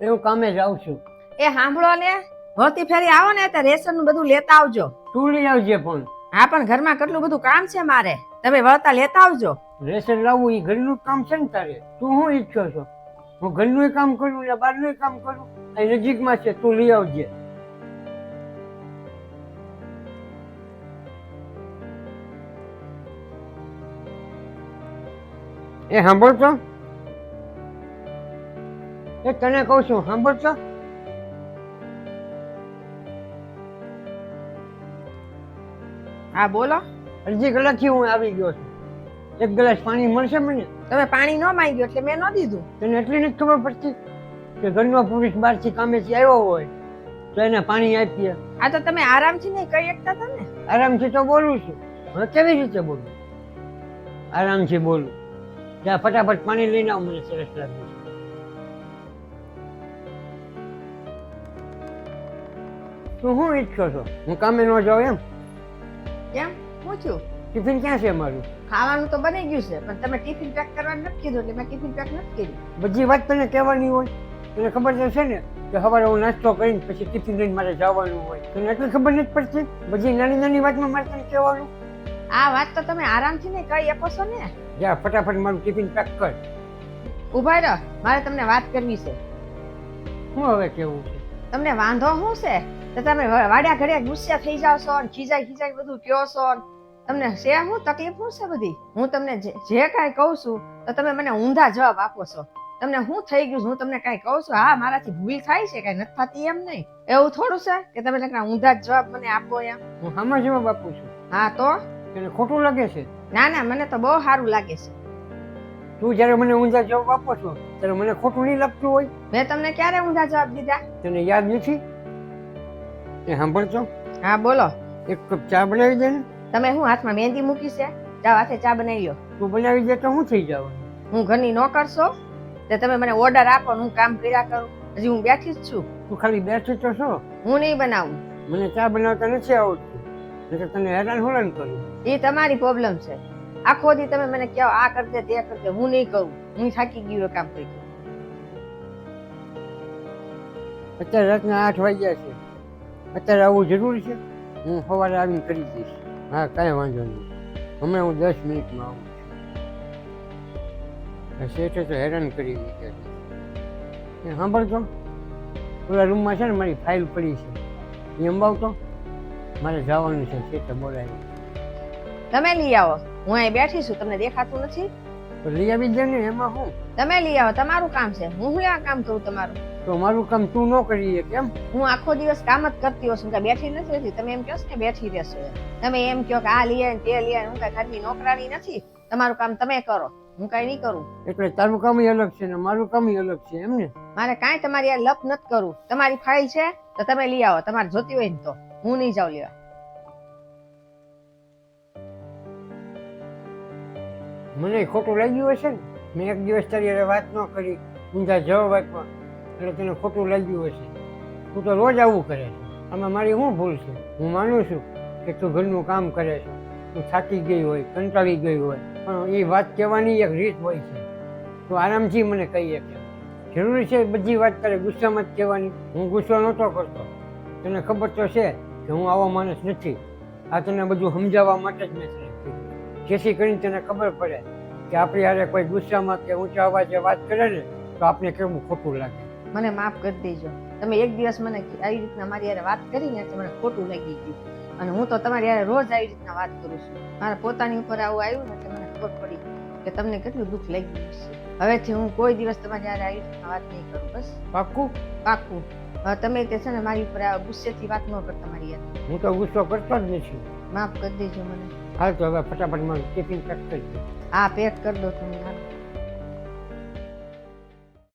એવું કામે જાઉં છું. એ સાંભળો ને, હોતી ફેરી આવો ને તો રેશન નું બધું લેતા આવજો. તું લઈ આવજે પણ. હા, પણ ઘરમાં કેટલું બધું કામ છે મારે, તમે વળતા લેતા આવજો. રેશન લાવવું એ ઘરનું કામ છે ને તારે. તું શું ઈચ્છો છો? હું ઘરનું કામ કરું ને બહારનું કામ કરું? અહીં નજીકમાં છે, તું લઈ આવજે. એ સાંભળતો, એ તને કહું છું, સાંભળતો. હા બોલો. અડધી કલાકથી હું આવી ગયો છું. એક ગ્લાસ પાણી મળશે મને? તમે પાણી ન માંગ્યું એટલે મેં ન દીધું. તને એટલી નથી ખબર પડતી કે ઘરનો પુરુષ બહારથી કામેથી આવ્યો હોય તો એને પાણી આપીએ? આ તો તમે આરામથી નહીં કહી શકતા હતા ને. આરામથી તો બોલું છું. હવે કેવી રીતે બોલું? આરામથી બોલું. ત્યાં ફટાફટ પાણી લઈને આવ, મને સરસ લાગે છે. તું શું ઈચ્છો છો? હું કામે ન જાઉં એમ? કેમ પૂછ્યું? ટિફિન ક્યાં છે મારું? ખાવાનું તો બની ગયું છે, પણ તમે ટિફિન પેક કરવાનું નથી કીધું એટલે મેં ટિફિન પેક નથી કર્યું. બધી વાત તને કહેવાની હોય. તને ખબર તો છે ને કે સવારે હું નાસ્તો કરીને પછી ટિફિન લઈને મારે જવાનું હોય. તને એટલી ખબર નથી પડતી? બધી નાની નાની વાતમાં મારે તને કહેવાનું. આ વાત તો તમે આરામથી નહીં કહી શકો છો ને. જા ફટાફટ મારું ટિફિન પેક કર. ઉભા રહો, મારે તમને વાત કરવી છે. શું હવે કેવું છે? તમને વાંધો શું છે? તો તમે વાડ્યા ઘડિયા ગુસ્સા થઈ જાવ છો ને ખીજાઈ બધું કહો છો ને. તમને છે શું તકલીફ શું છે બધી? હું તમને જે કાંઈ કહું છું તો તમે મને ઊંધા જવાબ આપો છો. તમને શું થઈ ગયું? હું તમને કાંઈ કહું છું, હા મારાથી ભૂલ થાય છે, કાંઈ નથી થતી એમ નહીં. એવું થોડું છે કે તમે ઊંધા જ જવાબ મને આપો એમ. હું હામાં જવાબ આપું છું. હા તો તને ખોટું લાગે છે? ના ના, મને તો બહુ સારું લાગે છે. તું જયારે મને ઊંધા જવાબ આપો છો ત્યારે મને ખોટું નહીં લાગતું હોય? મેં તમને ક્યારે ઊંધા જવાબ દીધા? તને યાદ નથી? એ સાંભળતો, હા બોલો. એક કપ ચા બનાવી દે ને. તમે શું હાથમાં મહેંદી મૂકી છે? જાઓ હાથે ચા બનાવી લો. તું બનાવી દે તો હું થઈ જવાનું? હું ઘરની નોકર છો તો તમે મને ઓર્ડર આપો ને હું કામ કર્યા કરું? હજી હું બેઠી જ છું. તું ખાલી બેઠી તો છો. હું નહીં બનાવું. મને ચા બનાવતા નથી આવડતું, એટલે તને હેરાન હોરાન કરું. એ તમારી પ્રોબ્લેમ છે. આખો દી તમે મને કહો આ કરી દે તે કરી દે, હું નહીં કરું. હું થાકી ગયું કામ કરી. અત્યારે રાતના 8 વાગ્યા છે. અત્યારે આવવું જરૂરી છે? હું સવારે આવીને કરી દઈશ. હા કાંઈ વાંધો નહીં. હમણાં હું 10 મિનિટમાં આવું છું. શેઠે તો હેરાન કરી દીધા છે. એ સાંભળતો, પેલા રૂમમાં છે ને મારી ફાઇલ પડી છે, એ અંબાવતો. મારે જવાનું છે, શેઠે બોલાવી. તમે લઈ આવો, હું અહીં બેઠી છું, તમને દેખાતું નથી? તો લઈ આવી દે ને, એમાં શું? તમે લઈ આવો, તમારું કામ છે. હું આ કામ કરું તમારું? તો મારું કામ તું ન કરીએ કેમ? હું આખો દિવસ કામ જ કરતી હોઉં છું, બેઠી નથી રહેતી. તમે એમ કહો છો ને બેઠી રહેશો, તમે એમ કહો કે આ લઈ આવે તે લઈ આવે. હું કઈ ઘરની નોકરાણી નથી. તમારું કામ તમે કરો, હું કઈ નહીં કરું. એટલે તારું કામ અલગ છે ને મારું કામ અલગ છે એમ ને? મારે કાંઈ તમારી આ લપ નથી કરવું. તમારી ફાઇલ છે તો તમે લઈ આવો, તમારે જોતી હોય ને તો. હું નહીં જાઉં લેવા. મને ખોટું લાગ્યું હશે ને, મેં એક દિવસ તારી હારે વાત ન કરી, ઊંધા જવાબ આપ્યા, એટલે તને ખોટું લાગ્યું હશે. તું તો રોજ આવું કરે છે. આમાં મારી શું ભૂલ છે? હું માનું છું કે તું ઘરનું કામ કરે છે, તું થાકી ગઈ હોય, કંટાળી ગઈ હોય, પણ એ વાત કહેવાની એક રીત હોય છે. તું આરામથી મને કહી શકે. જરૂરી છે બધી વાત તારે ગુસ્સામાં જ કહેવાની? હું ગુસ્સો નહોતો કરતો. તને ખબર તો છે કે હું આવો માણસ નથી. આ તને બધું સમજાવવા માટે જ મેં તને કીધું, જેથી કરીને તને ખબર પડે કે આપણી હારે કોઈ ગુસ્સામાં કે ઊંચા અવાજે વાત કરે ને તો આપણે કેવું ખોટું લાગે. મને માફ કરી દેજો. તમે એક દિવસ મને આવી રીતના મારી હારે વાત કરીને એટલે મને ખોટું લાગી ગયું. અને હું તો તમારી હારે રોજ આવી રીતના વાત કરું છું. મારા પોતાની ઉપર આવું આવ્યું ને એટલે મને ખબર પડી કે તમને કેટલું દુઃખ લાગી છે. હવેથી હું કોઈ દિવસ તમારી હારે આવી રીતના વાત નહીં કરું. બસ પાક્કું? પાક્કું. હવે તમે તે છે ને મારી ઉપર ગુસ્સેથી વાત ન કરતા મારી હારે. હું તો ગુસ્સો કરતો જ નથી. માફ કરી દેજો મને. હાલ તો હવે ફટાફટ મારું ટિફિન પેક કરી દે. હા પેક કરી દો તમે.